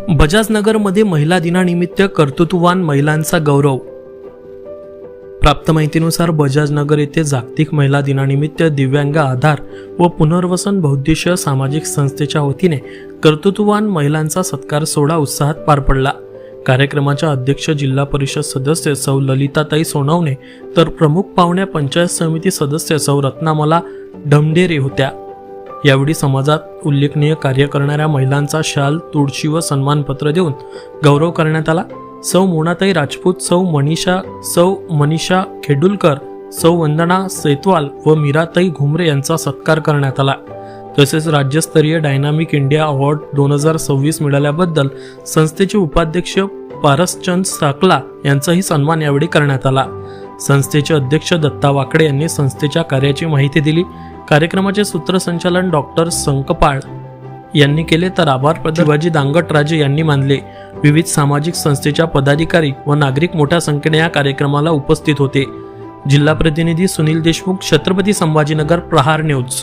बजाजनगरमध्ये महिला दिनानिमित्त कर्तृत्ववान महिलांचा गौरव। प्राप्त माहितीनुसार बजाजनगर येथे जागतिक महिला दिनानिमित्त दिव्यांग आधार व पुनर्वसन बहुउद्देशीय सामाजिक संस्थेच्या वतीने कर्तृत्ववान महिलांचा सत्कार सोहळा उत्साहात पार पडला। कार्यक्रमाच्या अध्यक्ष जिल्हा परिषद सदस्य सौ ललिताताई सोनवणे तर प्रमुख पाहुण्या पंचायत समिती सदस्य सौ रत्नामला ढमढेरे होत्या। यावेळी समाजात उल्लेखनीय कार्य करणाऱ्या महिलांचा शाल, तुळशी व सन्मानपत्र देऊन गौरव करण्यात आला। सौ मोनाताई राजपूत, सौ मनीषा खेडुलकर, सौ वंदना सेतवाल व मीराताई घुमरे यांचा सत्कार करण्यात आला। तसेच राज्यस्तरीय डायनामिक इंडिया अवॉर्ड 2026 मिळाल्याबद्दल संस्थेचे उपाध्यक्ष पारसचंद साकला यांचाही सन्मान यावेळी करण्यात आला। संस्थेचे अध्यक्ष दत्ता वाकडे यांनी संस्थेच्या कार्याची माहिती दिली। कार्यक्रमाचे सूत्रसंचालन डॉक्टर संकपाळ यांनी केले तर आभार प्रदर्शन शिवाजी दांगटराजे यांनी मानले। विविध सामाजिक संस्थेच्या पदाधिकारी व नागरिक मोठ्या संख्येने या कार्यक्रमाला उपस्थित होते। जिल्हा प्रतिनिधी सुनील देशमुख, छत्रपती संभाजीनगर, प्रहार न्यूज।